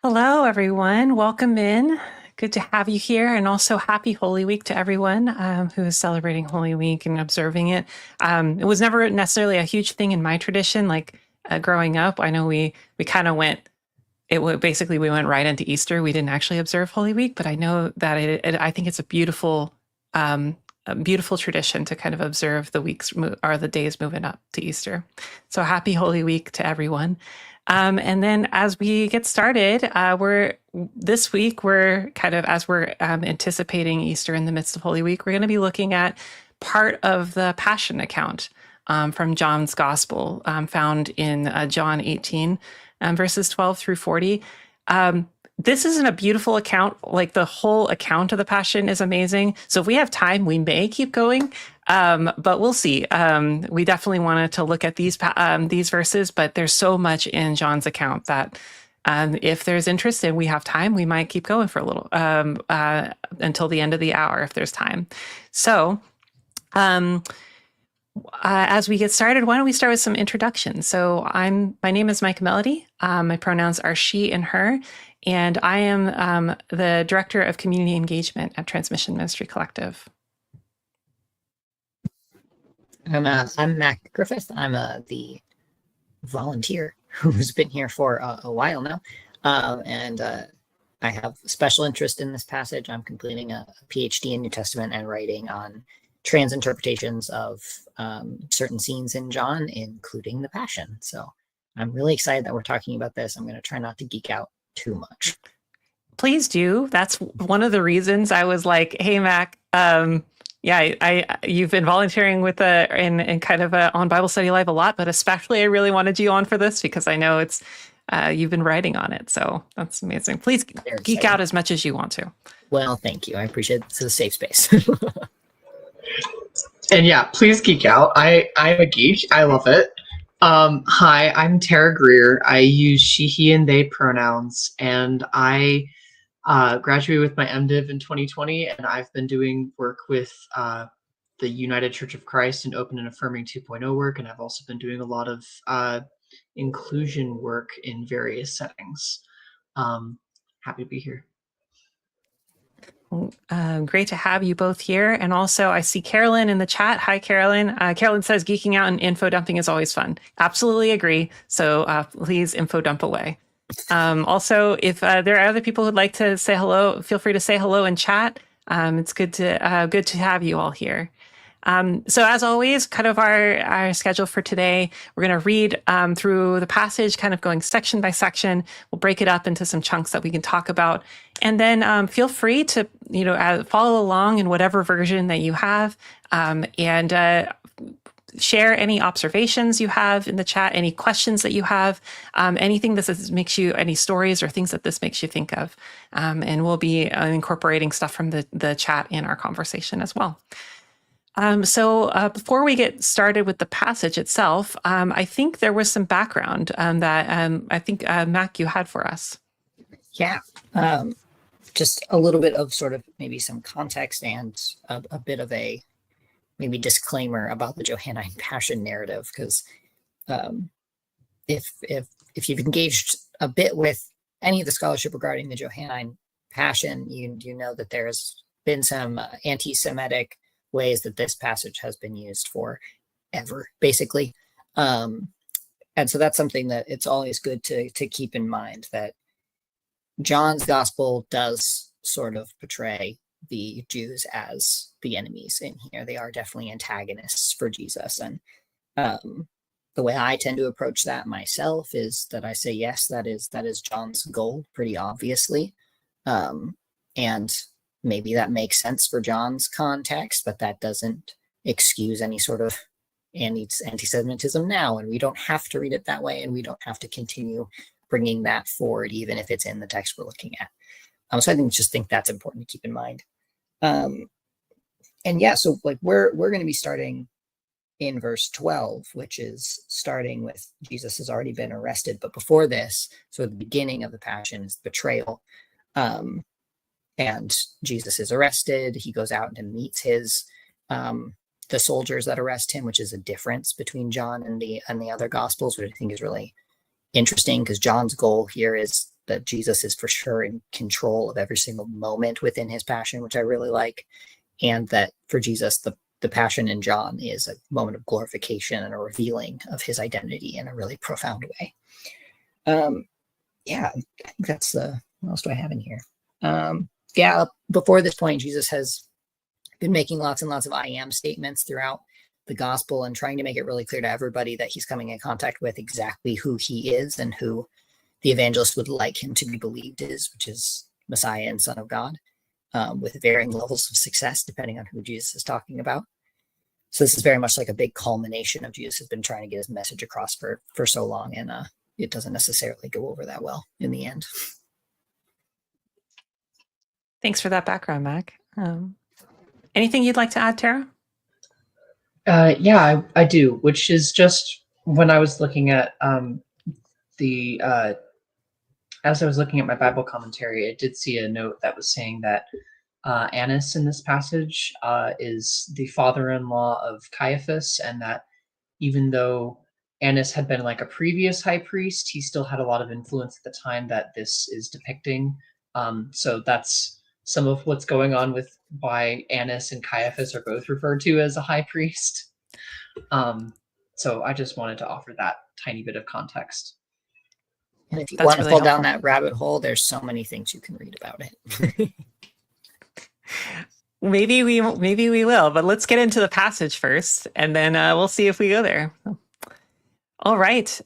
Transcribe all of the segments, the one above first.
Hello, everyone. Welcome in. Good to have you here. And also happy Holy Week to everyone who is celebrating Holy Week and observing it. It was never necessarily a huge thing in my tradition, like growing up. I know we kind of went, basically we went right into Easter. We didn't actually observe Holy Week, but I know that I think it's a beautiful tradition to kind of observe the weeks or the days moving up to Easter. So happy Holy Week to everyone. And then as we get started, this week, we're kind of, as we're anticipating Easter in the midst of Holy Week, we're going to be looking at part of the Passion account from John's Gospel, found in John 18, verses 12 through 40. This isn't a beautiful account. Like, the whole account of the Passion is amazing. So if we have time, we may keep going, but we'll see. We definitely wanted to look at these verses, but there's so much in John's account that if there's interest and we have time, we might keep going for a little until the end of the hour if there's time. So as we get started, why don't we start with some introductions? So my name is Micah Melody. My pronouns are she and her. And I am the Director of Community Engagement at Transmission Ministry Collective. I'm Mack Griffith. I'm the volunteer who's been here for a while now. And I have special interest in this passage. I'm completing a PhD in New Testament and writing on trans interpretations of certain scenes in John, including the Passion. So I'm really excited that we're talking about this. I'm going to try not to geek out too much. Please do. That's one of the reasons I was like, hey, Mack, you've been volunteering with in kind of on Bible Study Live a lot, but especially I really wanted you on for this because I know it's you've been writing on it. So that's amazing. Please geek out as much as you want to. Well, thank you. I appreciate it. It's a safe space. And yeah, please geek out. I'm a geek. I love it. Hi, I'm Tara Greer. I use she, he, and they pronouns, and I graduated with my MDiv in 2020, and I've been doing work with the United Church of Christ and Open and Affirming 2.0 work, and I've also been doing a lot of inclusion work in various settings. Happy to be here. Great to have you both here. And also I see Carolyn in the chat. Hi, Carolyn. Carolyn says geeking out and info dumping is always fun. Absolutely agree. So please info dump away. Also, if there are other people who'd like to say hello, feel free to say hello in chat. It's good to have you all here. So as always, kind of our schedule for today, we're going to read through the passage, kind of going section by section. We'll break it up into some chunks that we can talk about. And then feel free to, follow along in whatever version that you have, and share any observations you have in the chat, any questions that you have, anything that makes you, any stories or things that this makes you think of. And we'll be incorporating stuff from the chat in our conversation as well. Before we get started with the passage itself, I think there was some background that I think, Mack, you had for us. Yeah. Just a little bit of sort of maybe some context and a bit of a maybe disclaimer about the Johannine Passion narrative, because if you've engaged a bit with any of the scholarship regarding the Johannine Passion, you know that there's been some anti-Semitic ways that this passage has been used for ever, basically. And so that's something that it's always good to keep in mind, that John's gospel does sort of portray the Jews as the enemies in here. They are definitely antagonists for Jesus. And the way I tend to approach that myself is that I say, yes, that is John's goal, pretty obviously. And maybe that makes sense for John's context, but that doesn't excuse any sort of anti-Semitism now. And we don't have to read it that way, and we don't have to continue bringing that forward, even if it's in the text we're looking at. So I think that's important to keep in mind. And yeah, so like we're going to be starting in verse 12, which is starting with Jesus has already been arrested. But before this, so the beginning of the Passion is betrayal. And Jesus is arrested. He goes out and meets his the soldiers that arrest him, which is a difference between John and the other Gospels, which I think is really interesting, because John's goal here is that Jesus is for sure in control of every single moment within his passion, which I really like. And that for Jesus, the passion in John is a moment of glorification and a revealing of his identity in a really profound way. Yeah, I think that's what else do I have in here? Yeah, before this point, Jesus has been making lots and lots of I am statements throughout the gospel and trying to make it really clear to everybody that he's coming in contact with exactly who he is and who the evangelist would like him to be believed is, which is Messiah and Son of God, with varying levels of success depending on who Jesus is talking about. So this is very much like a big culmination of Jesus has been trying to get his message across for so long, and it doesn't necessarily go over that well in the end. Thanks for that background, Mack. Anything you'd like to add, Tara? Yeah, I do, which is just when I was looking at as I was looking at my Bible commentary, I did see a note that was saying that Annas in this passage is the father-in-law of Caiaphas, and that even though Annas had been like a previous high priest, he still had a lot of influence at the time that this is depicting. So that's some of what's going on with why Annas and Caiaphas are both referred to as a high priest. So I just wanted to offer that tiny bit of context. And if you That's want to really fall helpful. down that rabbit hole, there's so many things you can read about it. Maybe we will, but let's get into the passage first, and then we'll see if we go there. All right.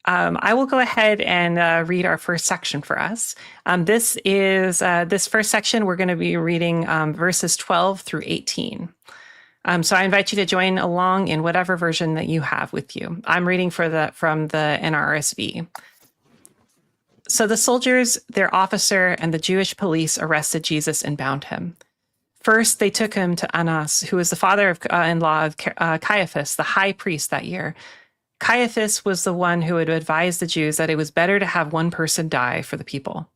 I will go ahead and read our first section for us. This first section, we're going to be reading verses 12 through 18. So I invite you to join along in whatever version that you have with you. I'm reading from the NRSV. So the soldiers, their officer, and the Jewish police arrested Jesus and bound him. First, they took him to Annas, who was the father-in-law of Caiaphas, the high priest that year. Caiaphas was the one who had advised the Jews that it was better to have one person die for the people.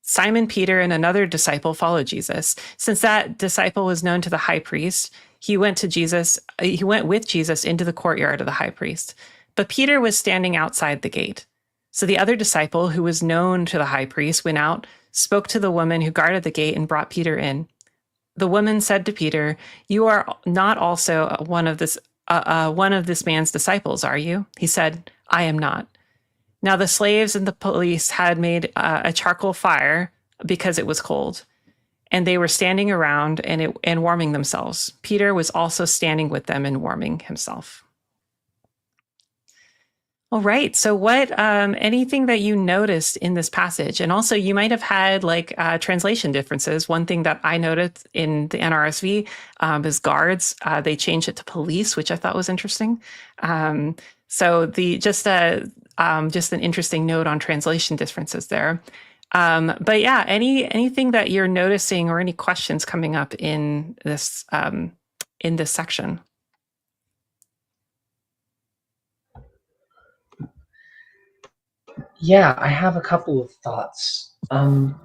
Simon Peter and another disciple followed Jesus. Since that disciple was known to the high priest, he went with Jesus into the courtyard of the high priest. But Peter was standing outside the gate. So the other disciple, who was known to the high priest, went out, spoke to the woman who guarded the gate, and brought Peter in. The woman said to Peter, "You are not also one of this man's disciples, are you?" He said, "I am not." Now the slaves and the police had made a charcoal fire because it was cold, and they were standing around and warming themselves. Peter was also standing with them and warming himself. All right. So what, anything that you noticed in this passage, and also you might have had translation differences. One thing that I noticed in the NRSV is guards. They changed it to police, which I thought was interesting. So just an interesting note on translation differences there. But yeah, anything that you're noticing or any questions coming up in this in this section? Yeah, I have a couple of thoughts. One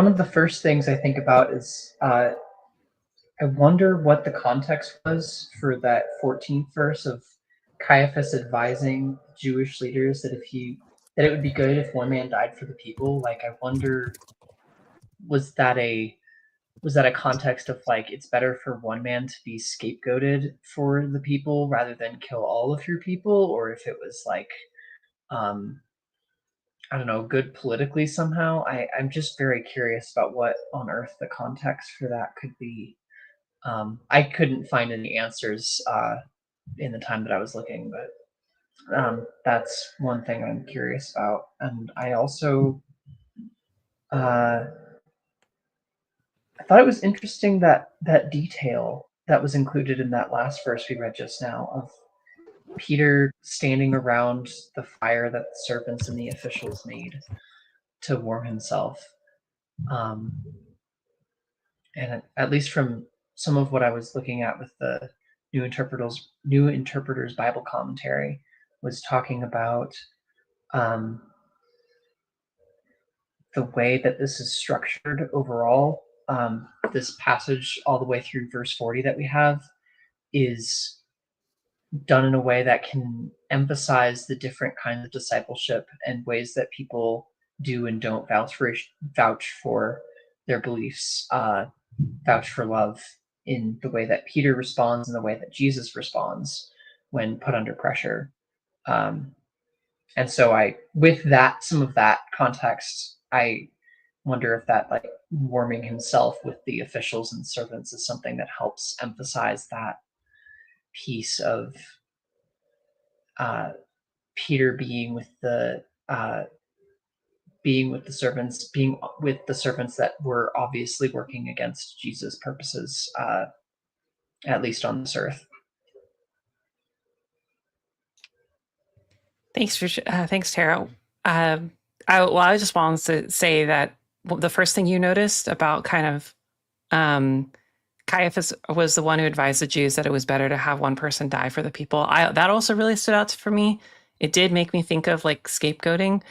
of the first things I think about is I wonder what the context was for that 14th verse of Caiaphas advising Jewish leaders that that it would be good if one man died for the people. Like, I wonder, was that a context of like it's better for one man to be scapegoated for the people rather than kill all of your people, or if it was like I don't know, good politically somehow. I'm just very curious about what on earth the context for that could be. I couldn't find any answers in the time that I was looking, but that's one thing I'm curious about. And I also I thought it was interesting that detail that was included in that last verse we read just now of Peter standing around the fire that the servants and the officials made to warm himself. And at least from some of what I was looking at with the New Interpreter's Bible commentary, was talking about the way that this is structured overall. This passage all the way through verse 40 that we have is done in a way that can emphasize the different kinds of discipleship and ways that people do and don't vouch for their beliefs, vouch for love in the way that Peter responds and the way that Jesus responds when put under pressure. And so with that, some of that context, I wonder if that like warming himself with the officials and servants is something that helps emphasize that piece of Peter being with the servants that were obviously working against Jesus' purposes, at least on this earth. Thanks, Tara. I just wanted to say that the first thing you noticed about kind of Caiaphas was the one who advised the Jews that it was better to have one person die for the people. That also really stood out for me. It did make me think of like scapegoating,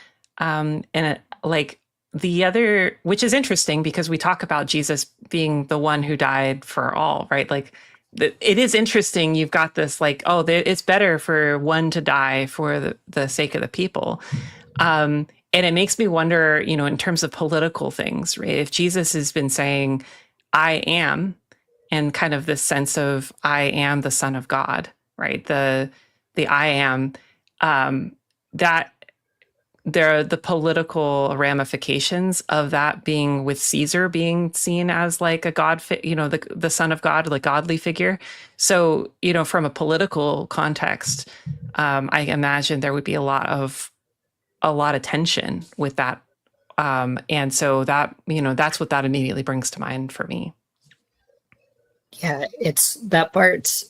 like the other, which is interesting because we talk about Jesus being the one who died for all, right? Like it is interesting. You've got this like, oh, it's better for one to die for the sake of the people. And it makes me wonder, in terms of political things, right? If Jesus has been saying, I am, and kind of this sense of I am the Son of God, right? The I am, that there are the political ramifications of that being with Caesar being seen as like a God, the Son of God, like godly figure. So, from a political context, I imagine there would be a lot of tension with that. And so that, that's what that immediately brings to mind for me. Yeah, that part's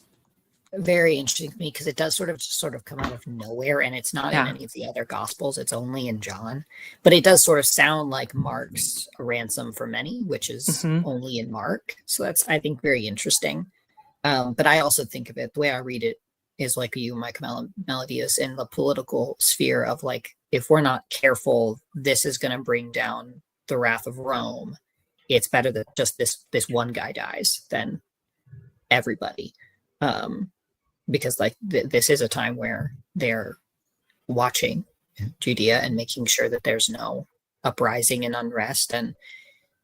very interesting to me because it does sort of come out of nowhere, and it's not in any of the other gospels. It's only in John, but it does sort of sound like Mark's a ransom for many, which is only in Mark. So that's, I think, very interesting. But I also think of it, the way I read it is like you, Micah Melody, is in the political sphere of like, if we're not careful, this is going to bring down the wrath of Rome. It's better that just this one guy dies than everybody. Because like this is a time where they're watching Judea and making sure that there's no uprising and unrest. And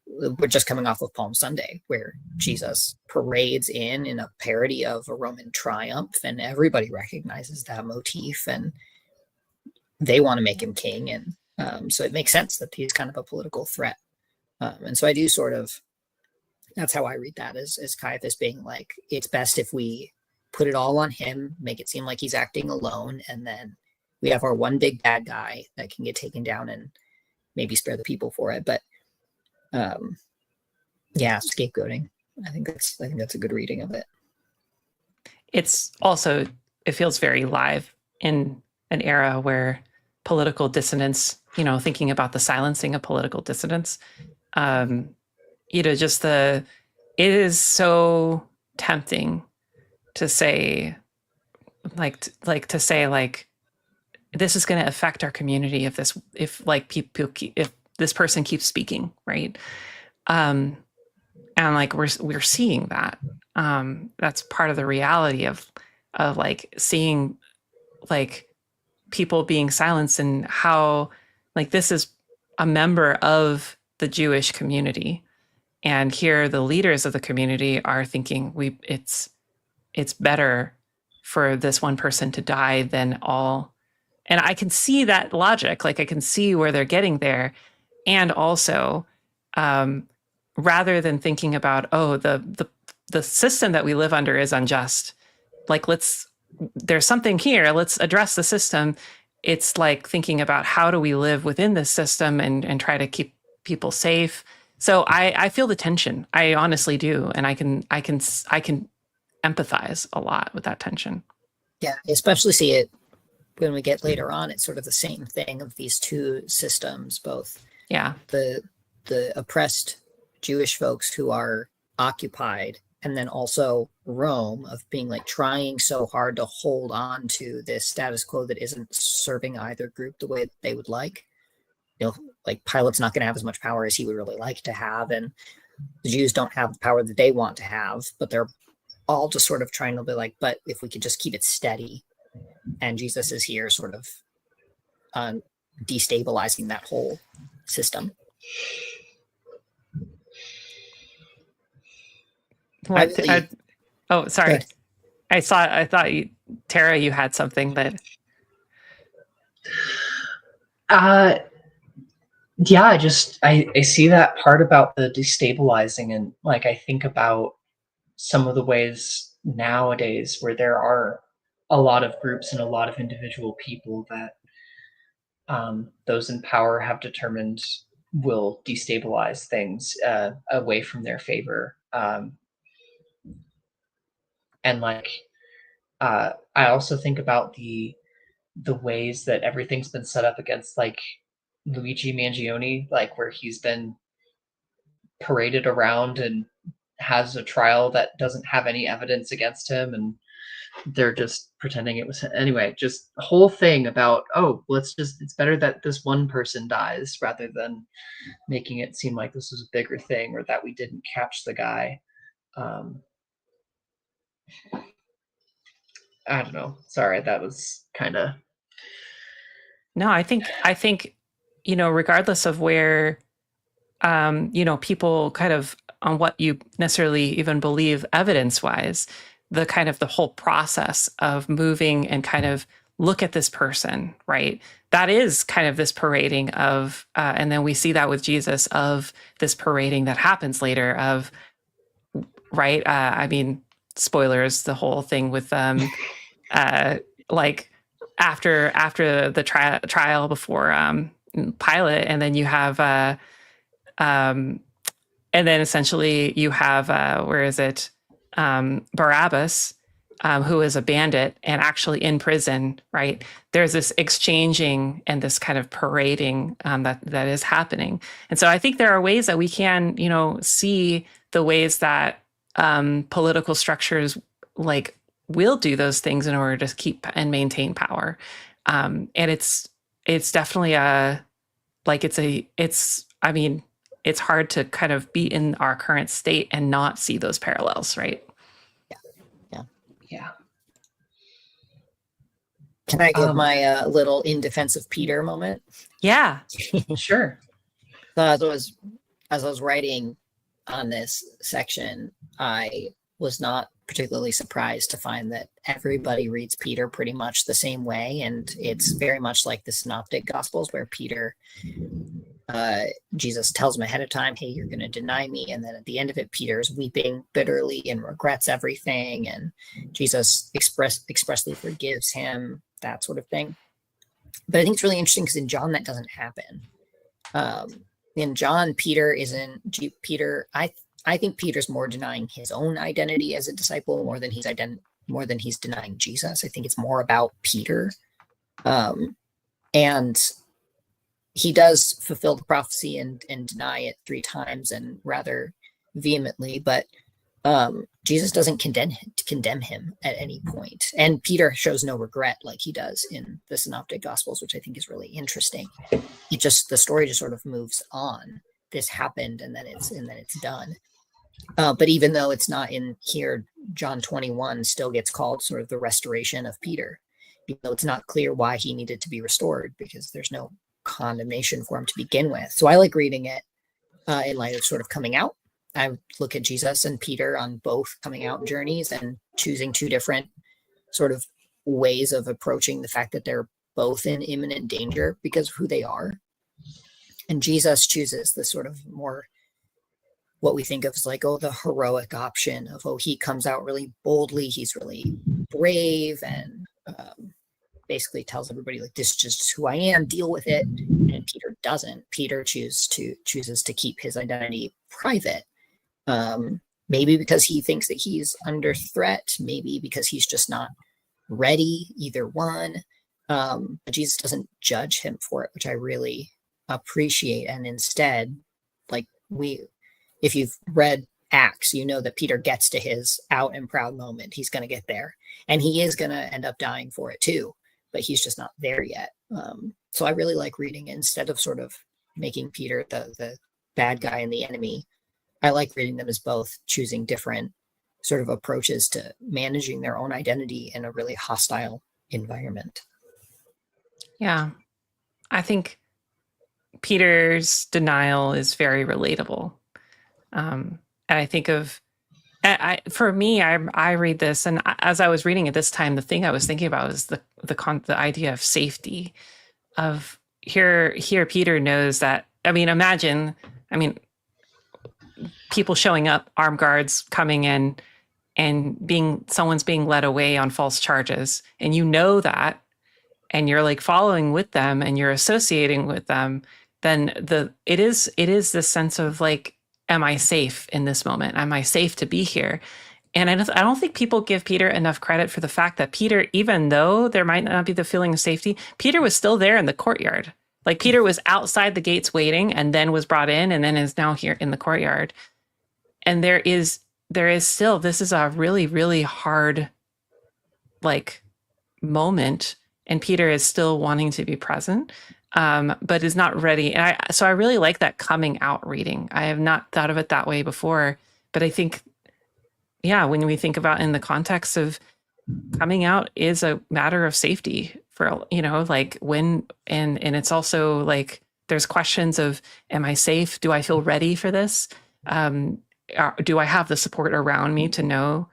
we're just coming off of Palm Sunday, where Jesus parades in a parody of a Roman triumph, and everybody recognizes that motif, and they want to make him king. And so it makes sense that he's kind of a political threat. And so I do that's how I read that, as Caiaphas being like, it's best if we put it all on him, make it seem like he's acting alone, and then we have our one big bad guy that can get taken down and maybe spare the people for it. But scapegoating. I think that's a good reading of it. It's also, it feels very live in an era where political dissonance, thinking about the silencing of political dissidents, just the it is so tempting to say, to say like, this is going to affect our community if this person keeps speaking, right? And like we're seeing that. That's part of the reality of like seeing like people being silenced, and how like this is a member of the Jewish community, and here the leaders of the community are thinking it's better for this one person to die than all. And I can see that logic, like I can see where they're getting there. And also, rather than thinking about, oh, the system that we live under is unjust, like there's something here, let's address the system. It's like thinking about how do we live within this system and try to keep people safe. So I feel the tension. I honestly do, and I can empathize a lot with that tension. Yeah, especially see it when we get later on. It's sort of the same thing of these two systems, both the oppressed Jewish folks who are occupied, and then also Rome, of being like trying so hard to hold on to this status quo that isn't serving either group the way that they would like. Like Pilate's not going to have as much power as he would really like to have, and the Jews don't have the power that they want to have, but they're all just sort of trying to be like, but if we could just keep it steady. And Jesus is here sort of destabilizing that whole system. Oh, sorry. I thought Tara, you had something that. Yeah, I see that part about the destabilizing, and like I think about some of the ways nowadays where there are a lot of groups and a lot of individual people that those in power have determined will destabilize things away from their favor. And like I also think about the ways that everything's been set up against like Luigi Mangione, like where he's been paraded around and has a trial that doesn't have any evidence against him, and they're just pretending it was him. Anyway, just the whole thing about, oh, it's better that this one person dies rather than making it seem like this was a bigger thing or that we didn't catch the guy. I don't know. Sorry, that was kind of. No, I think, regardless of where, people kind of on what you necessarily even believe evidence-wise, the kind of the whole process of moving and kind of look at this person, right? That is kind of this parading of, and then we see that with Jesus, of this parading that happens later of, right? I mean, spoilers, the whole thing with, like after the trial before Pilate, and then you have, and then essentially you have, where is it? Barabbas, who is a bandit and actually in prison, right? There's this exchanging and this kind of parading that is happening. And so I think there are ways that we can, see the ways that political structures like will do those things in order to keep and maintain power. And it's definitely it's hard to kind of be in our current state and not see those parallels, right? Yeah. Can I give my little in defense of Peter moment? Yeah, sure. So as I was writing on this section, I was not particularly surprised to find that everybody reads Peter pretty much the same way, and it's very much like the Synoptic Gospels, where Peter, Jesus tells him ahead of time, hey, you're going to deny me, and then at the end of it, Peter's weeping bitterly and regrets everything, and Jesus expressly forgives him, that sort of thing. But I think it's really interesting because in John that doesn't happen. In John, I think Peter's more denying his own identity as a disciple more than he's denying Jesus. I think it's more about Peter. And he does fulfill the prophecy and deny it 3 times and rather vehemently. But Jesus doesn't condemn him at any point. And Peter shows no regret like he does in the Synoptic Gospels, which I think is really interesting. The story just sort of moves on. This happened and then it's done. But even though it's not in here, John 21 still gets called sort of the restoration of Peter, even though it's not clear why he needed to be restored, because there's no condemnation for him to begin with. So I like reading it in light of sort of coming out. I look at Jesus and Peter on both coming out journeys and choosing two different sort of ways of approaching the fact that they're both in imminent danger because of who they are. And Jesus chooses the sort of more what we think of as like, the heroic option of, he comes out really boldly, he's really brave, and basically tells everybody, like, this is just who I am, deal with it. And Peter doesn't. Peter chooses to keep his identity private. Maybe because he thinks that he's under threat, maybe because he's just not ready, either one. But Jesus doesn't judge him for it, which I really appreciate. And instead, like, if you've read Acts, you know that Peter gets to his out and proud moment. He's going to get there, and he is going to end up dying for it too, but he's just not there yet. So I really like reading it. Instead of sort of making Peter the bad guy and the enemy, I like reading them as both choosing different sort of approaches to managing their own identity in a really hostile environment. Yeah. I think Peter's denial is very relatable. And I think of, for me, I read this, and as I was reading it this time, the thing I was thinking about is the idea of safety. Of here, Peter knows that. Imagine, people showing up, armed guards coming in, and someone's being led away on false charges, and you know that, and you're like following with them, and you're associating with them. Then it is this sense of like, am I safe in this moment? Am I safe to be here? And I don't think people give Peter enough credit for the fact that Peter, even though there might not be the feeling of safety, Peter was still there in the courtyard. Like, Peter was outside the gates waiting, and then was brought in, and then is now here in the courtyard. And there is still, this is a really, really hard, like, moment, and Peter is still wanting to be present, but is not ready. And so I really like that coming out reading. I have not thought of it that way before, but I think, yeah, when we think about in the context of coming out is a matter of safety for, like when, and it's also like, there's questions of, am I safe? Do I feel ready for this? Do I have the support around me to know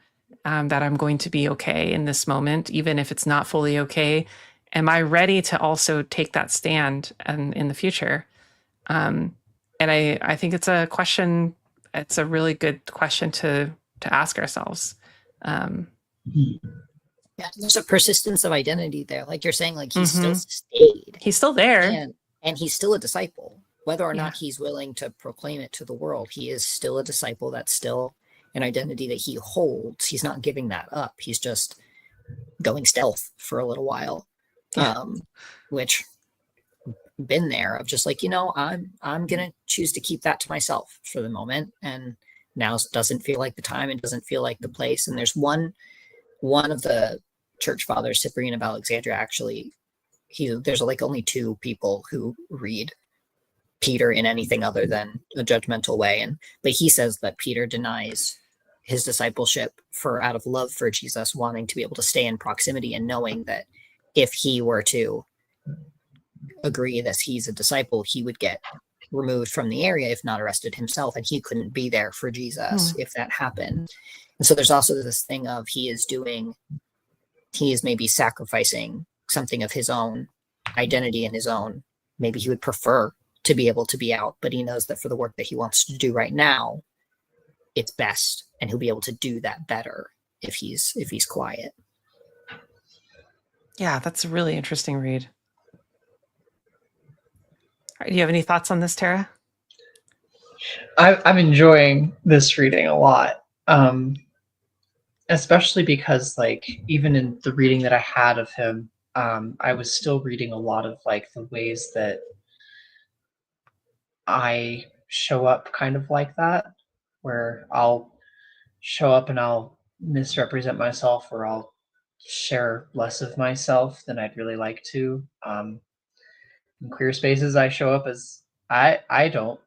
that I'm going to be okay in this moment, even if it's not fully okay? Am I ready to also take that stand in the future? And I think it's a question. It's a really good question to ask ourselves. Yeah, there's a persistence of identity there. Like you're saying, like he's still stayed. He's still there. And he's still a disciple. Whether or not he's willing to proclaim it to the world, he is still a disciple. That's still an identity that he holds. He's not giving that up. He's just going stealth for a little while. Which been there of just like, I'm gonna choose to keep that to myself for the moment, and now doesn't feel like the time and doesn't feel like the place. And there's one of the church fathers, Cyprian of Alexandria, actually, there's like only two people who read Peter in anything other than a judgmental way, but he says that Peter denies his discipleship out of love for Jesus, wanting to be able to stay in proximity and knowing that if he were to agree that he's a disciple, he would get removed from the area, if not arrested himself, and he couldn't be there for Jesus if that happened. And so there's also this thing of he is maybe sacrificing something of his own identity and his own, maybe he would prefer to be able to be out, but he knows that for the work that he wants to do right now, it's best, and he'll be able to do that better if he's quiet. Yeah, that's a really interesting read. Do you have any thoughts on this, Tara? I'm enjoying this reading a lot, especially because, like, even in the reading that I had of him, I was still reading a lot of like the ways that I show up kind of like that, where I'll show up and I'll misrepresent myself, or I'll share less of myself than I'd really like to. In queer spaces, I show up as I don't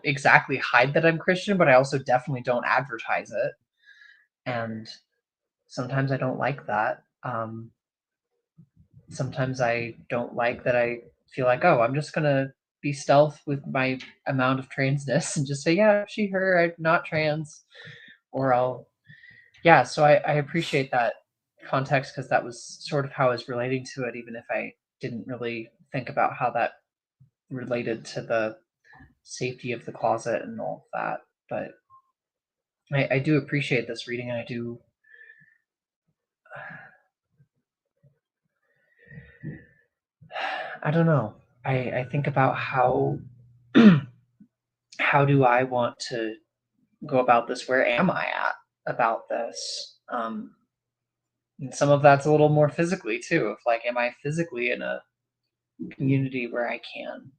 exactly hide that I'm Christian, but I also definitely don't advertise it. And sometimes I don't like that. Sometimes I don't like that I feel like, oh, I'm just gonna be stealth with my amount of transness and just say, yeah, she, her, I'm not trans. Or I'll, yeah, so I appreciate that context, because that was sort of how I was relating to it, even if I didn't really think about how that related to the safety of the closet and all of that. But I do appreciate this reading, and I don't know. I think about how how do I want to go about this? Where am I at about this? And some of that's a little more physically too. Of like, am I physically in a community where I can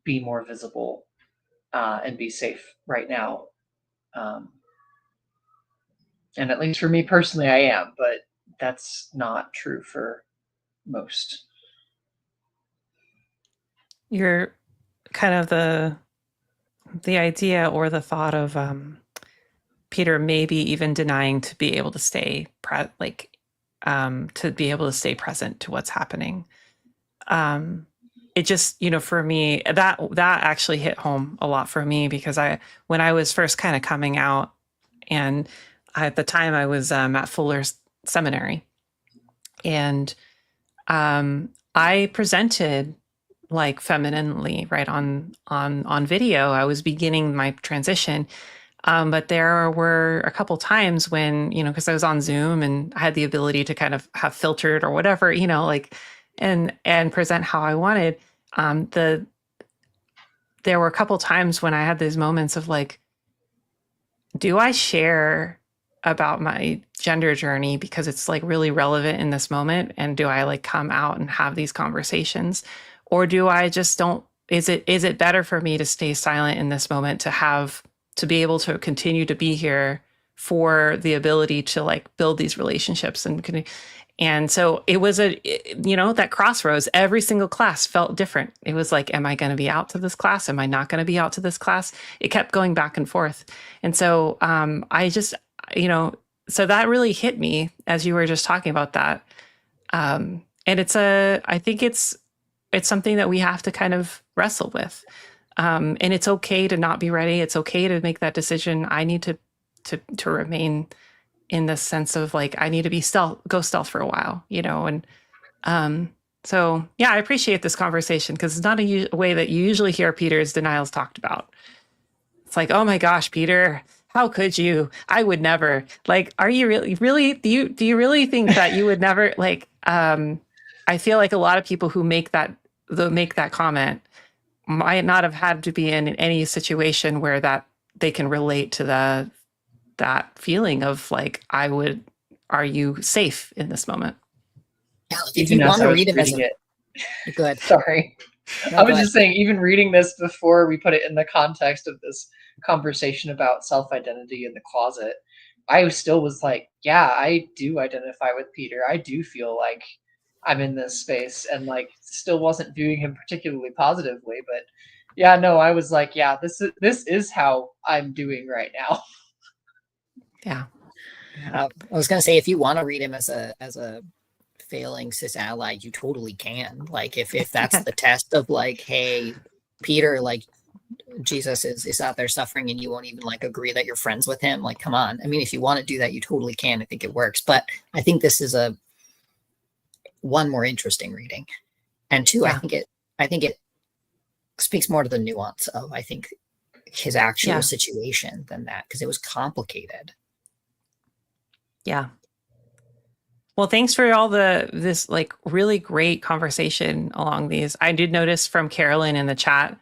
be more visible and be safe right now? And at least for me personally, I am, but that's not true for most. You're kind of the idea or the thought of Peter maybe even denying to be able to stay to be able to stay present to what's happening. It just, for me, that actually hit home a lot for me, because when I was first kind of coming out, and at the time I was at Fuller's seminary, and I presented like femininely, right, on video. I was beginning my transition. But there were a couple times when, because I was on Zoom and I had the ability to kind of have filtered or whatever, and present how I wanted. There were a couple times when I had these moments of like, do I share about my gender journey because it's like really relevant in this moment? And do I like come out and have these conversations? Or do I just don't, is it better for me to stay silent in this moment, to be able to continue to be here for the ability to like build these relationships? And so it was that crossroads. Every single class felt different. It was like, am I going to be out to this class? Am I not going to be out to this class? It kept going back and forth. And so I just, so that really hit me as you were just talking about that. And I think it's something that we have to kind of wrestle with. And it's okay to not be ready. It's okay to make that decision. I need to remain in the sense of like, I need to go stealth for a while, and so yeah, I appreciate this conversation, because it's not a way that you usually hear Peter's denials talked about. It's like, oh my gosh, Peter, how could you? I would never. Like, are you really, do you really think that you would never? Like, I feel like a lot of people who make that comment might not have had to be in any situation where that they can relate to that feeling of like, are you safe in this moment? Yeah, if you want to read it, go ahead. Sorry. No, I was just saying, even reading this before we put it in the context of this conversation about self-identity in the closet, I still was like, yeah, I do identify with Peter. I do feel like I'm in this space, and like still wasn't viewing him particularly positively. But yeah, no, I was like, yeah, this is how I'm doing right now. Yeah. I was gonna say, if you want to read him as a failing cis ally, you totally can. Like, if that's the test of like, hey, Peter, like Jesus is out there suffering and you won't even like agree that you're friends with him, like, come on. I mean, if you want to do that, you totally can. I think it works. But I think this is one more interesting reading, and two, yeah. I think it speaks more to the nuance of, I think, his actual situation than that, because it was complicated. Yeah. Well, thanks for all this like really great conversation along these. I did notice from Carolyn in the chat,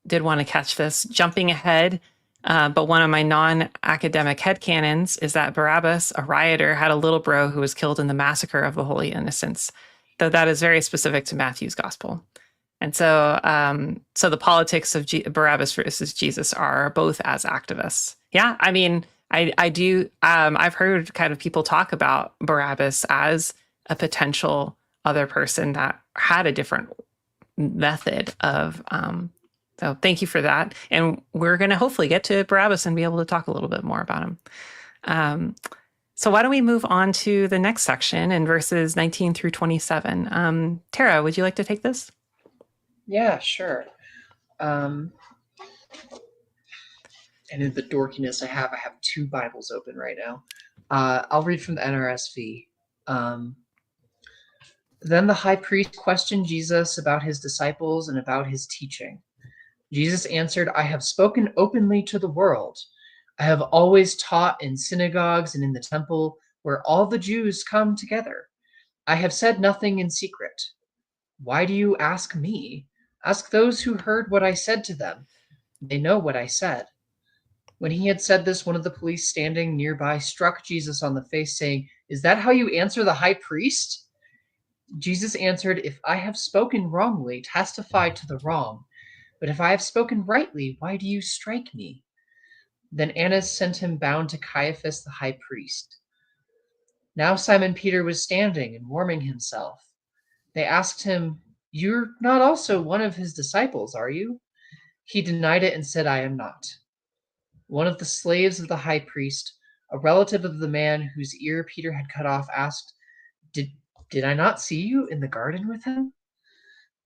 did want to catch this, jumping ahead. But one of my non-academic headcanons is that Barabbas, a rioter, had a little bro who was killed in the massacre of the Holy Innocents, though that is very specific to Matthew's gospel. And so the politics of Barabbas versus Jesus are both as activists. Yeah, I mean, I do. I've heard kind of people talk about Barabbas as a potential other person that had a different method of. So thank you for that. And we're going to hopefully get to Barabbas and be able to talk a little bit more about him. So why don't we move on to the next section in verses 19 through 27? Tara, would you like to take this? Yeah, sure. And in the dorkiness I have two Bibles open right now. I'll read from the NRSV. Then the high priest questioned Jesus about his disciples and about his teaching. Jesus answered, I have spoken openly to the world. I have always taught in synagogues and in the temple where all the Jews come together. I have said nothing in secret. Why do you ask me? Ask those who heard what I said to them. They know what I said. When he had said this, one of the police standing nearby struck Jesus on the face, saying, Is that how you answer the high priest? Jesus answered, If I have spoken wrongly, testify to the wrong. But if I have spoken rightly, why do you strike me? Then Annas sent him bound to Caiaphas the high priest. Now Simon Peter was standing and warming himself. They asked him, You're not also one of his disciples, are you? He denied it and said, I am not. One of the slaves of the high priest, a relative of the man whose ear Peter had cut off, asked, Did I not see you in the garden with him?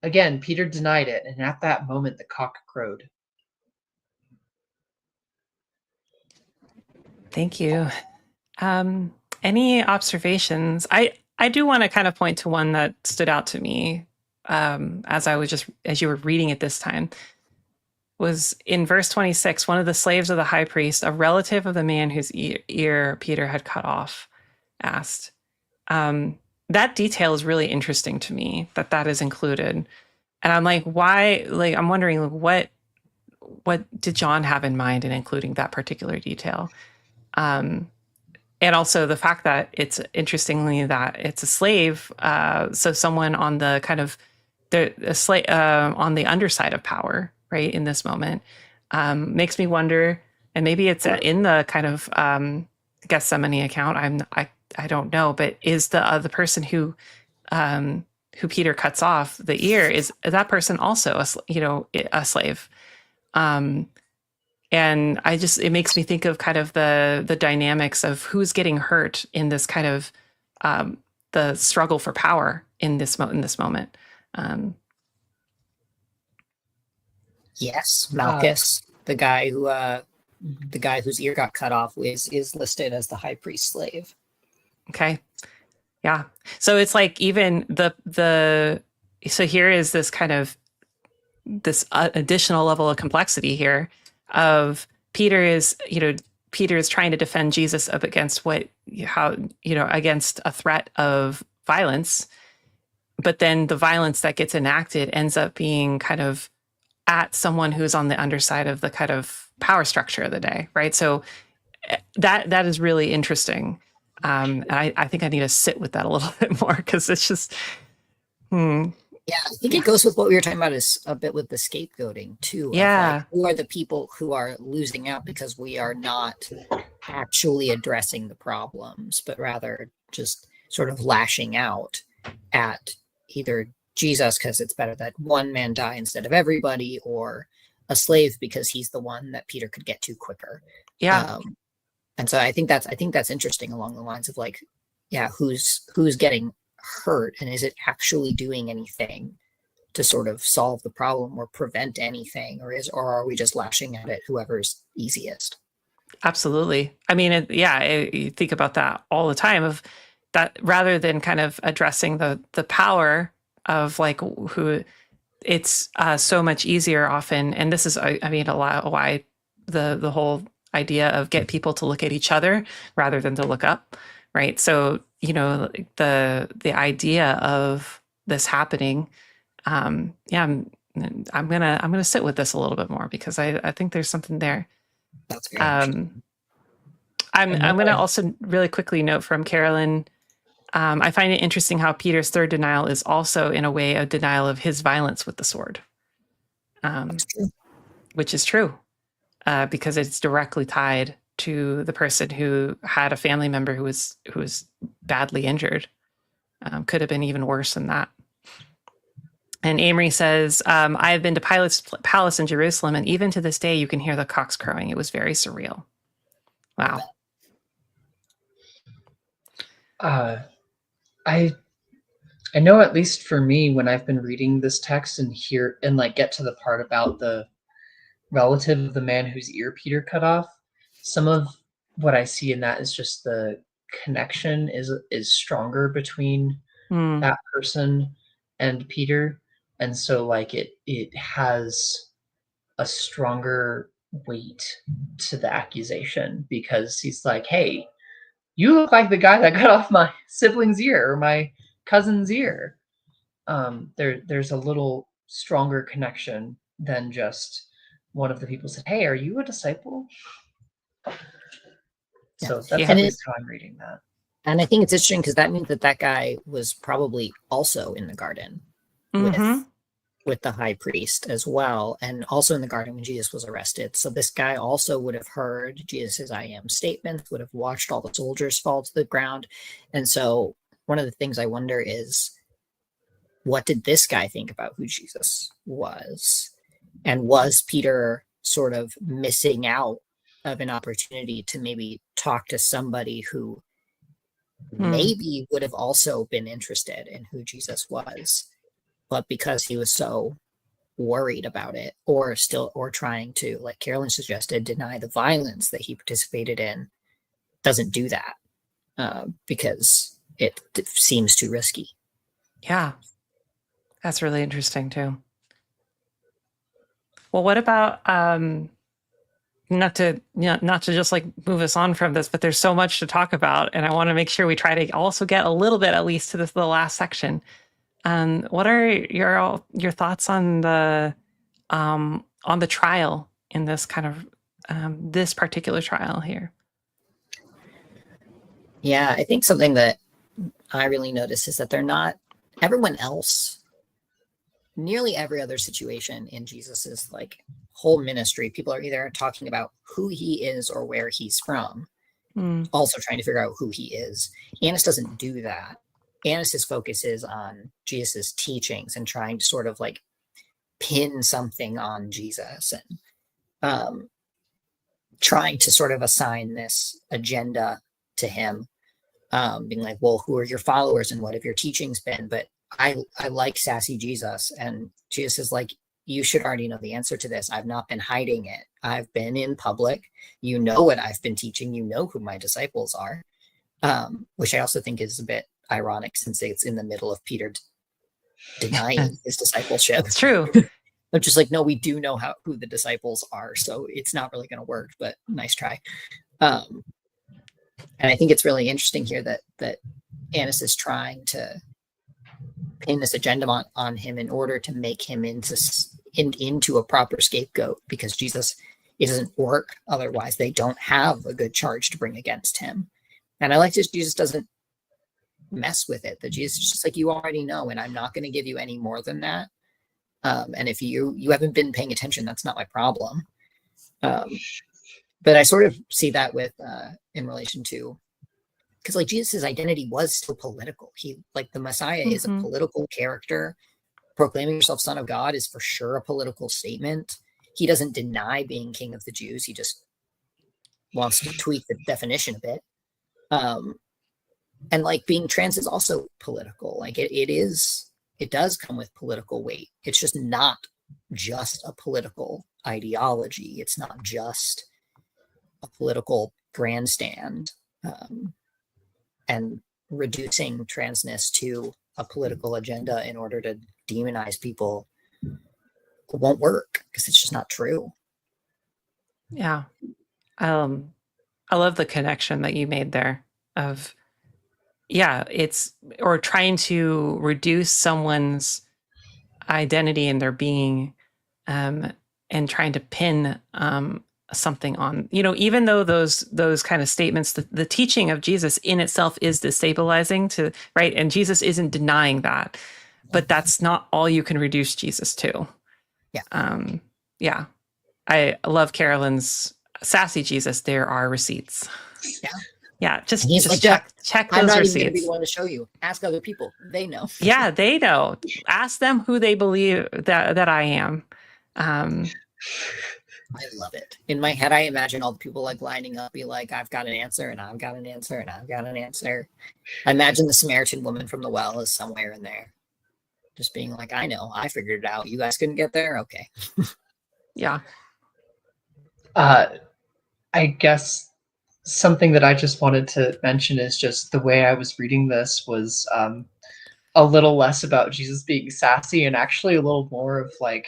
Again, Peter denied it, and at that moment the cock crowed. Thank you. Any observations? I do want to kind of point to one that stood out to me as you were reading it this time. Was in verse 26, one of the slaves of the high priest, a relative of the man whose ear Peter had cut off, asked. That detail is really interesting to me, that is included. And I'm like, why? Like, I'm wondering, what did John have in mind in including that particular detail? And also the fact that it's, interestingly, that it's a slave, so someone on the kind of on the underside of power, right, in this moment, makes me wonder, and maybe it's in the kind of Gethsemane account. I don't know, but is the person who Peter cuts off the ear, is that person also a slave? And it makes me think of kind of the dynamics of who's getting hurt in this kind of the struggle for power in this moment. Yes, Malchus, the guy whose ear got cut off, is listed as the high priest's slave. Okay, yeah. So it's like even so here is this kind of this additional level of complexity here of Peter is trying to defend Jesus up against against a threat of violence, but then the violence that gets enacted ends up being kind of at someone who's on the underside of the kind of power structure of the day, right? So that is really interesting. And I think I need to sit with that a little bit more, because it's just, Yeah, I think it goes with what we were talking about is a bit with the scapegoating too. Yeah. Who are the people who are losing out because we are not actually addressing the problems, but rather just sort of lashing out at either Jesus because it's better that one man die instead of everybody, or a slave because he's the one that Peter could get to quicker. Yeah. And so I think that's interesting along the lines of like, yeah, who's getting hurt, and is it actually doing anything to sort of solve the problem or prevent anything, or are we just lashing at it whoever's easiest? Absolutely. I mean, you think about that all the time, of that, rather than kind of addressing the power of like who, it's so much easier often. And this is, I mean, a lot why the whole idea of get people to look at each other rather than to look up, right? So, the idea of this happening, I'm gonna sit with this a little bit more, because I think there's something there. That's very I'm gonna also really quickly note from Carolyn, I find it interesting how Peter's third denial is also, in a way, a denial of his violence with the sword, which is true, because it's directly tied to the person who had a family member who was badly injured. Could have been even worse than that. And Amory says, I have been to Pilate's palace in Jerusalem, and even to this day, you can hear the cocks crowing. It was very surreal. Wow. I know, at least for me, when I've been reading this text and get to the part about the relative of the man whose ear Peter cut off, some of what I see in that is just the connection is stronger between that person and Peter. And so it has a stronger weight to the accusation, because he's like, hey, you look like the guy that cut off my sibling's ear or my cousin's ear. There's a little stronger connection than just one of the people said, hey, are you a disciple? So that's at least how I'm reading that. And I think it's interesting because that means that guy was probably also in the garden with the high priest as well, and also in the garden when Jesus was arrested. So this guy also would have heard Jesus' I am statements, would have watched all the soldiers fall to the ground. And so one of the things I wonder is, what did this guy think about who Jesus was? And was Peter sort of missing out of an opportunity to maybe talk to somebody who maybe would have also been interested in who Jesus was, but because he was so worried about it, or trying to, like Carolyn suggested, deny the violence that he participated in, doesn't do that because it seems too risky. Yeah, that's really interesting too. Well, what about not to just like move us on from this, but there's so much to talk about, and I want to make sure we try to also get a little bit, at least, to the last section. What are your thoughts on the trial in this kind of this particular trial here? Yeah, I think something that I really notice is that they're not, everyone else, nearly every other situation in Jesus's whole ministry, people are either talking about who he is or where he's from, also trying to figure out who he is. Annas doesn't do that. Annas' focus is on Jesus's teachings and trying to sort of pin something on Jesus, and trying to sort of assign this agenda to him, being like, well, who are your followers and what have your teachings been? But I like sassy Jesus, and Jesus is like, you should already know the answer to this. I've not been hiding it. I've been in public. You know what I've been teaching. You know who my disciples are, which I also think is a bit ironic since it's in the middle of Peter denying his discipleship. It's true. I'm just like, no, we do know who the disciples are, so it's not really going to work, but nice try. And I think it's really interesting here that Annas is trying to pin this agenda on him in order to make him into a proper scapegoat, because Jesus, it doesn't work otherwise. They don't have a good charge to bring against him. And I like this, Jesus doesn't mess with it, that Jesus is just like, you already know, and I'm not going to give you any more than that. And if you haven't been paying attention, that's not my problem. But I sort of see that with in relation to, because Jesus's identity was still political. He, the Messiah, is a political character. Proclaiming yourself Son of God is for sure a political statement. He doesn't deny being King of the Jews. He just wants to tweak the definition a bit. And being trans is also political. It does come with political weight. It's just not just a political ideology. It's not just a political grandstand. And reducing transness to a political agenda in order to demonize people won't work, because it's just not true. Yeah. I love the connection that you made there of, or trying to reduce someone's identity and their being, and trying to pin something on, even though those kind of statements, the teaching of Jesus in itself is destabilizing to, right? And Jesus isn't denying that, but that's not all you can reduce Jesus to. Yeah. Yeah. I love Carolyn's sassy Jesus. There are receipts. Yeah. Yeah. Just like, check I'm those not receipts. even going to be the one to show you. Ask other people. They know. Yeah, they know. Ask them who they believe that I am. I love it. In my head, I imagine all the people like lining up, be like, I've got an answer, and I've got an answer, and I've got an answer. I imagine the Samaritan woman from the well is somewhere in there, just being like, I know, I figured it out. You guys couldn't get there? Okay. Yeah. I guess something that I just wanted to mention is just the way I was reading this was a little less about Jesus being sassy and actually a little more of like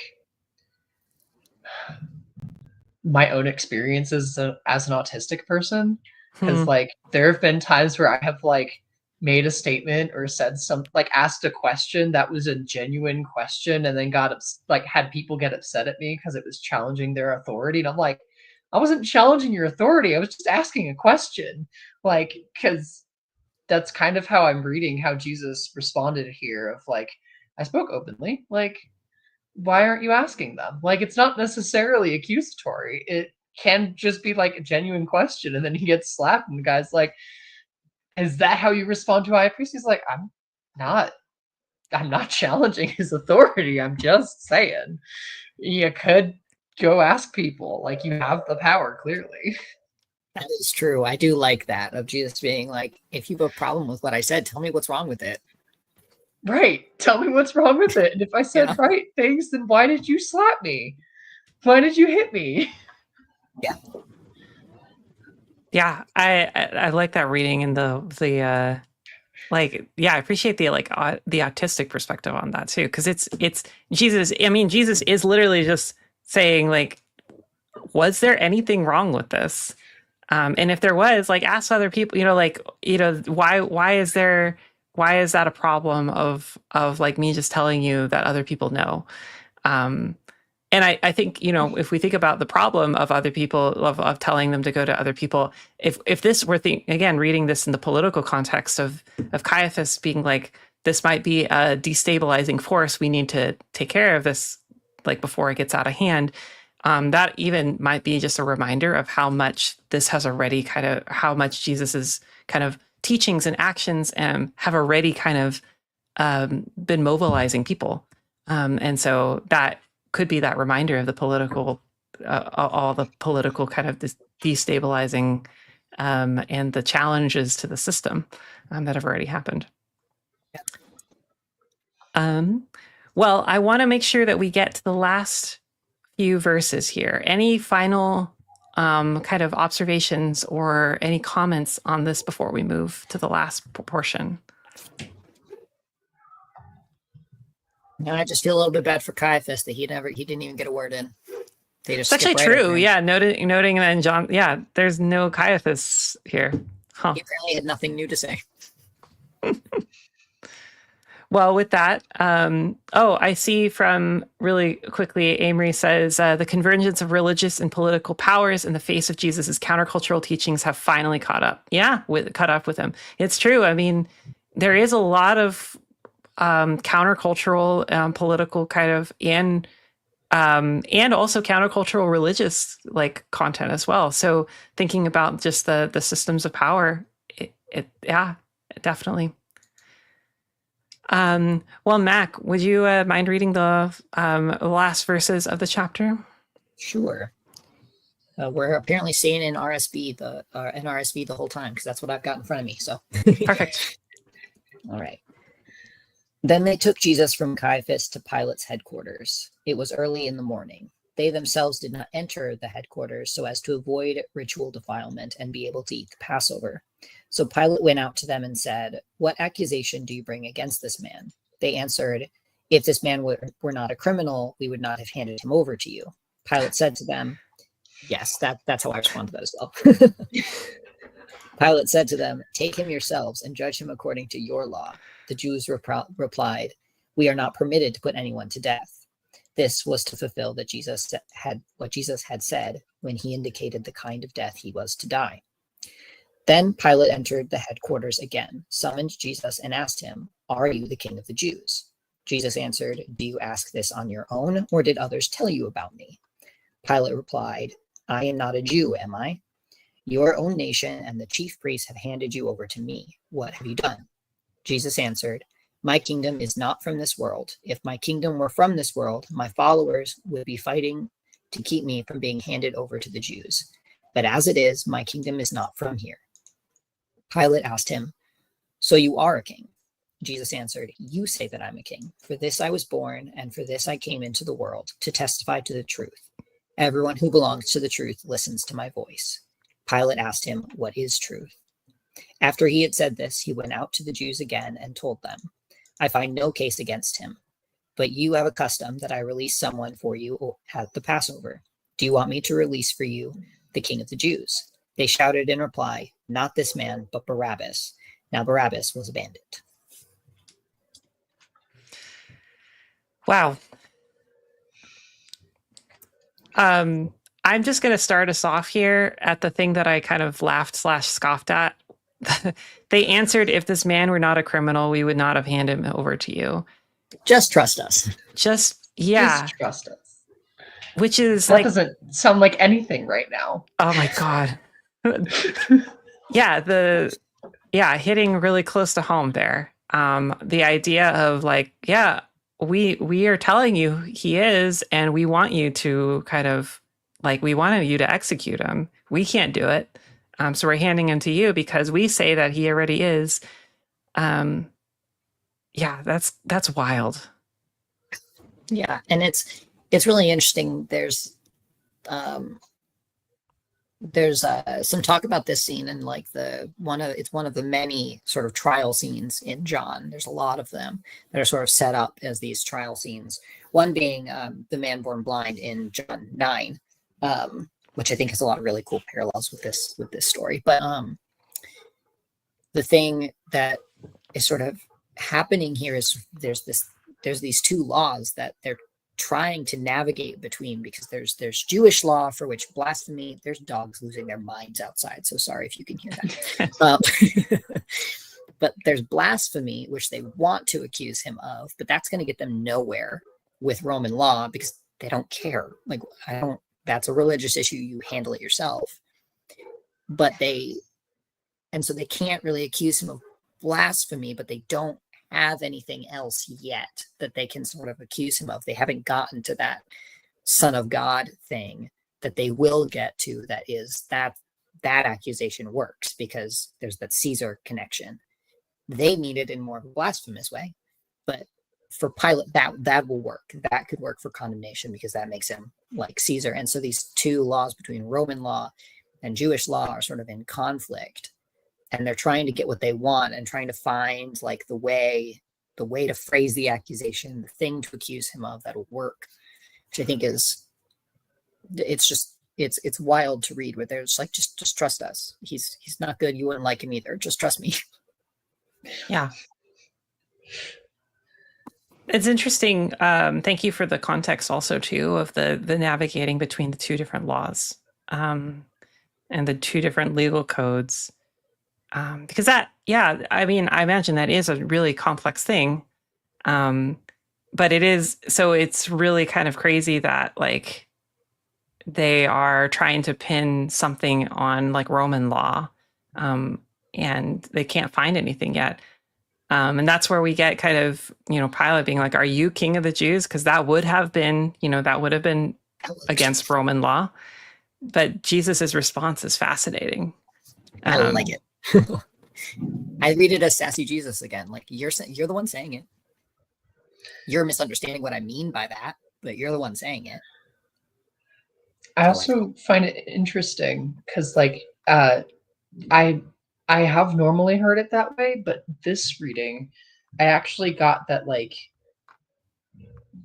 my own experiences as an autistic person. Because like there have been times where I have like made a statement or said like asked a question that was a genuine question and then like had people get upset at me because it was challenging their authority. And I'm like, I wasn't challenging your authority. I was just asking a question. Like, because that's kind of how I'm reading how Jesus responded here of like, I spoke openly. Like, why aren't you asking them? Like, it's not necessarily accusatory. It can just be like a genuine question. And then he gets slapped and the guy's like, is that how you respond to a high priest? He's like, I'm not challenging his authority. I'm just saying you could go ask people. Like, you have the power, clearly. That is true. I do like that of Jesus being like, if you have a problem with what I said, tell me what's wrong with it. Right. Tell me what's wrong with it. And if I said right things, then why did you slap me? Why did you hit me? Yeah. Yeah. I like that reading and the like, yeah, I appreciate the the autistic perspective on that too. Cause it's Jesus. I mean, Jesus is literally just saying like, was there anything wrong with this? And if there was, like, ask other people, why is that a problem of like me just telling you that other people know? And I think, if we think about the problem of other people, of telling them to go to other people, if this were again, reading this in the political context of Caiaphas being like, this might be a destabilizing force, we need to take care of this, like, before it gets out of hand. That even might be just a reminder of how much this has already how much Jesus's kind of teachings and actions have already kind of been mobilizing people. And so that could be that reminder of the political, all the political kind of destabilizing and the challenges to the system that have already happened. Well, I want to make sure that we get to the last few verses here. Any final kind of observations or any comments on this before we move to the last portion? No, I just feel a little bit bad for Caiaphas that he didn't even get a word in. They just it's actually true. Yeah, noting that in John, yeah, there's no Caiaphas here. Huh. He apparently had nothing new to say. Well, with that, I see from really quickly, Amory says, the convergence of religious and political powers in the face of Jesus's countercultural teachings have finally caught up. Yeah, caught up with him. It's true. I mean, there is a lot of countercultural, political kind of, and also countercultural religious like content as well. So thinking about just the systems of power, definitely. Well, Mack, would you mind reading the last verses of the chapter? Sure. We're apparently staying in RSV the whole time because that's what I've got in front of me. So perfect. All right. Then they took Jesus from Caiaphas to Pilate's headquarters. It was early in the morning. They themselves did not enter the headquarters so as to avoid ritual defilement and be able to eat the Passover. So Pilate went out to them and said, "What accusation do you bring against this man?" They answered, "If this man were not a criminal, we would not have handed him over to you." Pilate said to them, yes, that's how I respond to that as well. Pilate said to them, "Take him yourselves and judge him according to your law." The Jews replied, "We are not permitted to put anyone to death." This was to fulfill what Jesus had said when he indicated the kind of death he was to die. Then Pilate entered the headquarters again, summoned Jesus, and asked him, "Are you the king of the Jews?" Jesus answered, "Do you ask this on your own, or did others tell you about me?" Pilate replied, "I am not a Jew, am I? Your own nation and the chief priests have handed you over to me. What have you done?" Jesus answered, "My kingdom is not from this world. If my kingdom were from this world, my followers would be fighting to keep me from being handed over to the Jews. But as it is, my kingdom is not from here." Pilate asked him, "So you are a king?" Jesus answered, "You say that I'm a king. For this I was born, and for this I came into the world, to testify to the truth. Everyone who belongs to the truth listens to my voice." Pilate asked him, "What is truth?" After he had said this, he went out to the Jews again and told them, "I find no case against him. But you have a custom that I release someone for you at the Passover. Do you want me to release for you the king of the Jews?" They shouted in reply, "Not this man, but Barabbas." Now Barabbas was a bandit. Wow. I'm just going to start us off here at the thing that I kind of laughed/scoffed at. They answered, "If this man were not a criminal, we would not have handed him over to you." Just trust us. Yeah. Just trust us. Which is that doesn't sound like anything right now. Oh my God. Hitting really close to home there. The idea of we are telling you he is, and we want you to kind of we wanted you to execute him. We can't do it. So we're handing him to you because we say that he already is. That's wild. Yeah. And it's really interesting. There's some talk about this scene and it's one of the many sort of trial scenes in John. There's a lot of them that are sort of set up as these trial scenes. One being the man born blind in John 9, which I think has a lot of really cool parallels with this story. But the thing that is sort of happening here is there's these two laws that they're trying to navigate between, because there's Jewish law for which blasphemy, there's dogs losing their minds outside, so sorry if you can hear that. But there's blasphemy, which they want to accuse him of, but that's going to get them nowhere with Roman law because they don't care. That's a religious issue, you handle it yourself. So they can't really accuse him of blasphemy, but they don't have anything else yet that they can sort of accuse him of. They haven't gotten to that Son of God thing that they will get to. That is that accusation works because there's that Caesar connection. They mean it in more of a blasphemous way, but for Pilate, that will work. That could work for condemnation because that makes him like Caesar. And so these two laws between Roman law and Jewish law are sort of in conflict. And they're trying to get what they want and trying to find the way to phrase the accusation, the thing to accuse him of that'll work, which I think it's wild to read, where they're just trust us. He's not good. You wouldn't like him either. Just trust me. Yeah. It's interesting. Thank you for the context also too of the navigating between the two different laws and the two different legal codes. Because I imagine that is a really complex thing. But it's really kind of crazy that they are trying to pin something on Roman law, and they can't find anything yet. And that's where we get kind of, Pilate being like, "Are you king of the Jews?" Because that would have been against Roman law. But Jesus's response is fascinating. I like it. I read it as sassy Jesus again. You're the one saying it. You're misunderstanding what I mean by that, but you're the one saying it. I also find it interesting because I have normally heard it that way, but this reading, I actually got that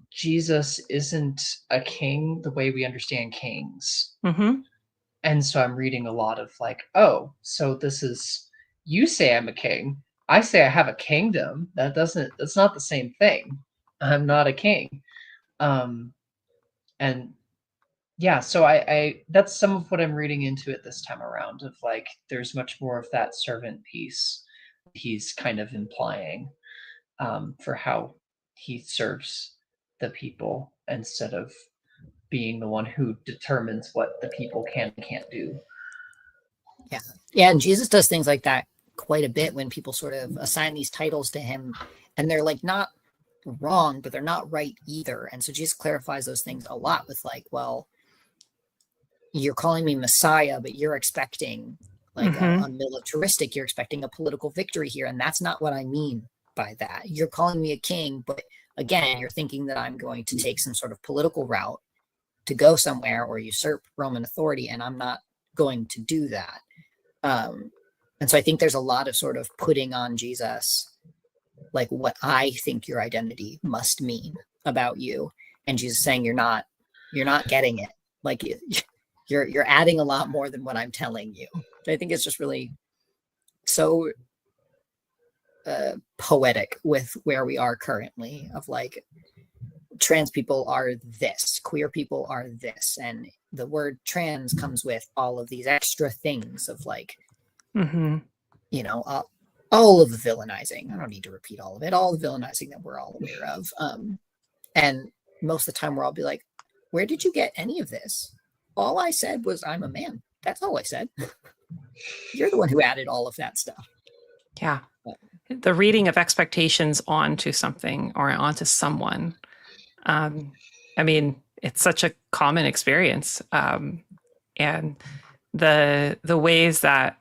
Jesus isn't a king the way we understand kings. Mm-hmm. And so I'm reading a lot of so this is, you say I'm a king, I say I have a kingdom. That's not the same thing. I'm not a king. And yeah, so I that's some of what I'm reading into it this time around, of like there's much more of that servant piece he's kind of implying, for how he serves the people instead of being the one who determines what the people can and can't do. Yeah. Yeah. And Jesus does things like that quite a bit when people sort of assign these titles to him, and they're like not wrong, but they're not right either. And so Jesus clarifies those things a lot with like, well, you're calling me Messiah, but you're expecting like a militaristic, you're expecting a political victory here. And that's not what I mean by that. You're calling me a king, but again, you're thinking that I'm going to take some sort of political route to go somewhere or usurp Roman authority, and I'm not going to do that. And so I think there's a lot of sort of putting on Jesus, like what I think your identity must mean about you, and Jesus saying you're not getting it. Like you're adding a lot more than what I'm telling you. I think it's just really so poetic with where we are currently, of like trans people are this, queer people are this, and the word trans comes with all of these extra things of like, you know, all of the villainizing. I don't need to repeat all of it, all the villainizing that we're all aware of. And most of the time we're all be like, where did you get any of this? All I said was I'm a man. That's all I said. You're the one who added all of that stuff. Yeah. The reading of expectations onto something or onto someone. I mean, it's such a common experience. And the ways that,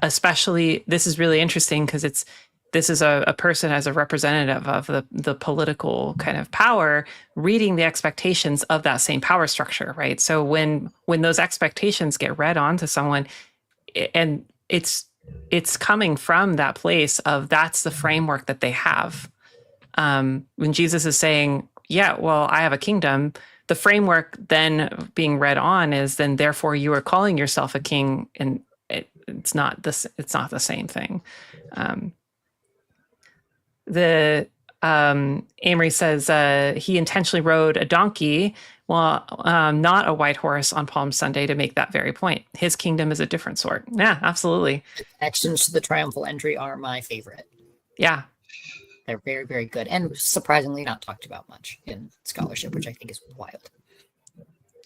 especially, this is really interesting because this is a person as a representative of the political kind of power reading the expectations of that same power structure, right? So when those expectations get read onto someone, and it's coming from that place of that's the framework that they have. When Jesus is saying, yeah, well, I have a kingdom, the framework then being read on is then therefore you are calling yourself a king, and it's not the same thing. Amory says he intentionally rode a donkey, well, not a white horse on Palm Sunday to make that very point. His kingdom is a different sort. Yeah, absolutely. Connections to the triumphal entry are my favorite. Yeah. They're very, very good, and surprisingly not talked about much in scholarship, which I think is wild.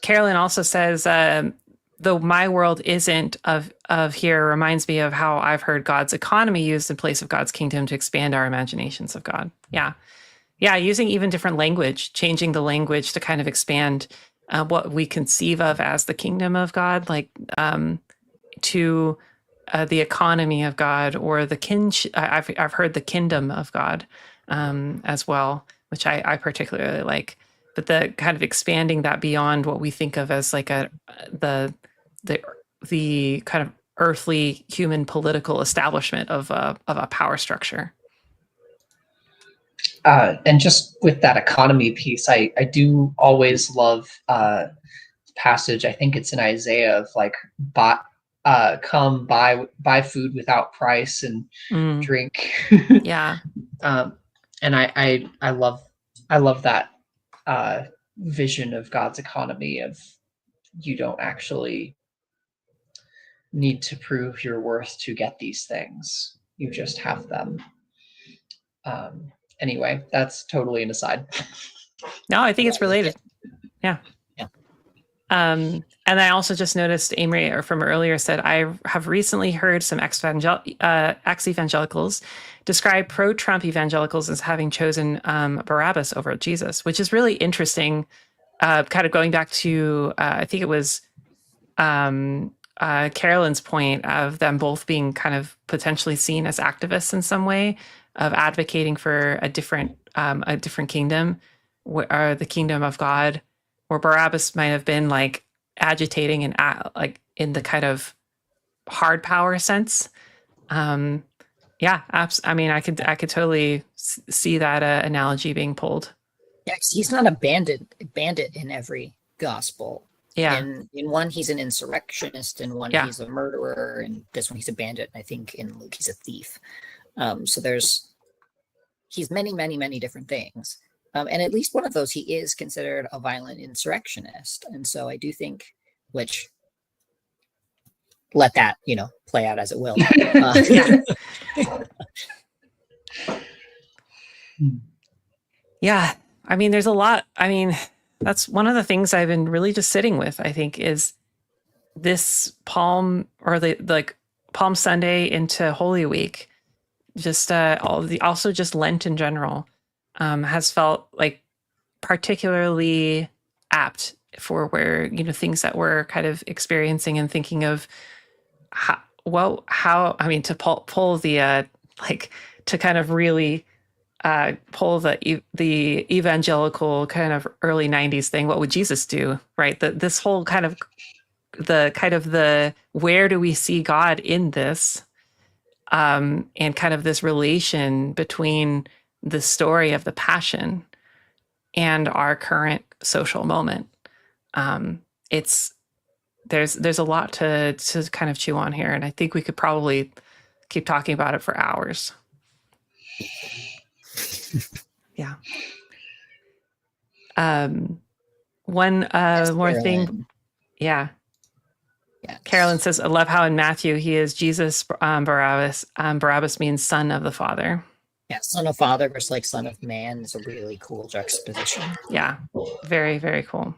Carolyn also says, though my world isn't of here, reminds me of how I've heard God's economy used in place of God's kingdom to expand our imaginations of God. Yeah. Yeah, using even different language, changing the language to kind of expand what we conceive of as the kingdom of God, like to the economy of God, or the I've heard the kingdom of God as well, which I particularly like. But the kind of expanding that beyond what we think of as like the kind of earthly human political establishment of a power structure. And just with that economy piece, I do always love passage. I think it's in Isaiah of like, come buy food without price and drink. Yeah. And I love that vision of God's economy of you don't actually need to prove your worth to get these things. You just have them. Anyway, that's totally an aside. No, I think it's related. Yeah. Yeah. And I also just noticed Amory from earlier said, I have recently heard some ex-evangelicals describe pro-Trump evangelicals as having chosen Barabbas over Jesus, which is really interesting. Kind of going back to, I think it was Carolyn's point of them both being kind of potentially seen as activists in some way, of advocating for a different kingdom, or the kingdom of God, where Barabbas might have been like agitating and like in the kind of hard power sense. Yeah, I mean, I could totally see that analogy being pulled. Yeah, he's not a bandit in every gospel. Yeah. In one, he's an insurrectionist. In one, he's a murderer. And this one, he's a bandit. I think in Luke, he's a thief. So he's many, many, many different things. And at least one of those, he is considered a violent insurrectionist. And so I do think, which let that, play out as it will. Yeah. Yeah. I mean, there's a lot. I mean, that's one of the things I've been really just sitting with, I think, is this Palm Sunday into Holy Week, just also just Lent in general, has felt like particularly apt for where, things that we're kind of experiencing and thinking of to pull the to kind of really pull the evangelical kind of early 90s thing. What would Jesus do? Right. This whole kind of the where do we see God in this? And kind of this relation between the story of the Passion and our current social moment. There's a lot to kind of chew on here, and I think we could probably keep talking about it for hours. Yeah. One more thing. Yeah. Carolyn says, I love how in Matthew he is Jesus Barabbas. Barabbas means son of the Father. Yeah, son of Father versus like son of man is a really cool juxtaposition. Yeah, very, very cool.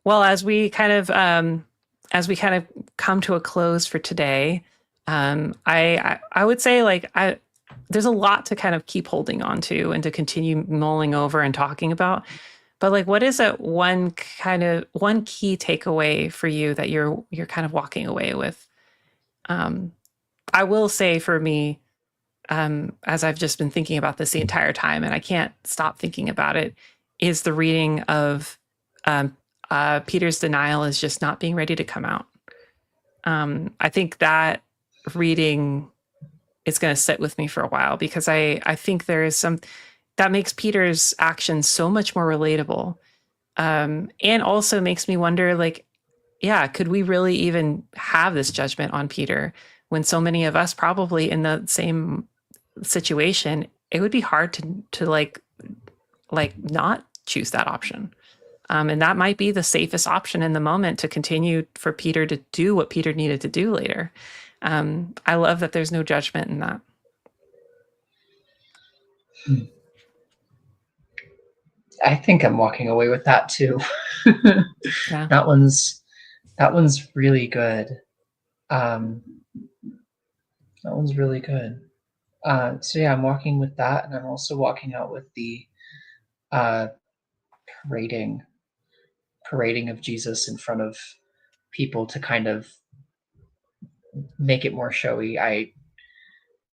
Well, as we kind of come to a close for today, I would say there's a lot to kind of keep holding on to and to continue mulling over and talking about. But what is one key takeaway for you that you're kind of walking away with? I will say for me, as I've just been thinking about this the entire time, and I can't stop thinking about it, is the reading of Peter's denial is just not being ready to come out. I think that reading is going to sit with me for a while, because I think there is some that makes Peter's actions so much more relatable, and also makes me wonder, could we really even have this judgment on Peter when so many of us probably in the same situation? It would be hard to not choose that option. And that might be the safest option in the moment, to continue for Peter to do what Peter needed to do later. I love that there's no judgment in that. I think I'm walking away with that too. Yeah. That one's really good. That one's really good. So yeah, I'm walking with that, and I'm also walking out with the parading of Jesus in front of people to kind of make it more showy. I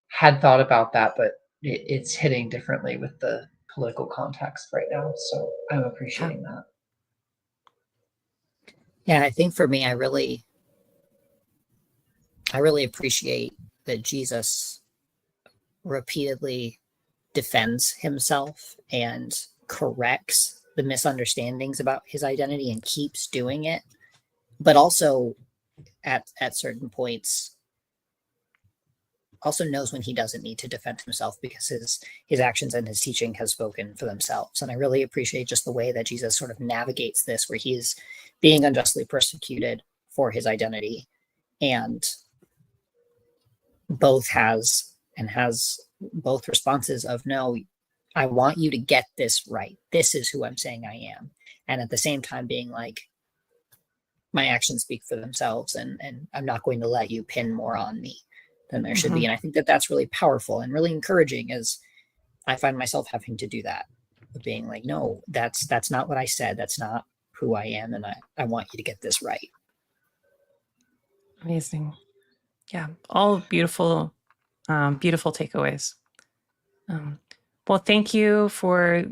had thought about that, but it's hitting differently with the political context right now. So I'm appreciating that. Yeah, I think for me, I really appreciate that Jesus repeatedly defends himself and corrects the misunderstandings about his identity and keeps doing it, but also at certain points also knows when he doesn't need to defend himself, because his actions and his teaching has spoken for themselves. And I really appreciate just the way that Jesus sort of navigates this, where he's being unjustly persecuted for his identity, and has both responses of, no, I want you to get this right. This is who I'm saying I am. And at the same time being like, my actions speak for themselves, and I'm not going to let you pin more on me than there should be. And I think that that's really powerful and really encouraging, as I find myself having to do that, of being like, no, that's not what I said. That's not who I am. And I want you to get this right. Amazing. Yeah. All beautiful, beautiful takeaways. Well, thank you for,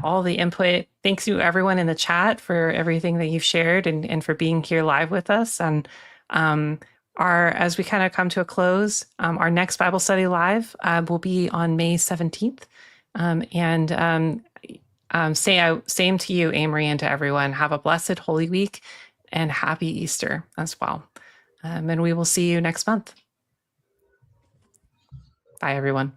all the input. Thanks to everyone in the chat for everything that you've shared, and for being here live with us. And as we kind of come to a close, our next Bible study live will be on May 17th. Same to you, Amory, and to everyone. Have a blessed Holy Week and happy Easter as well. And we will see you next month. Bye, everyone.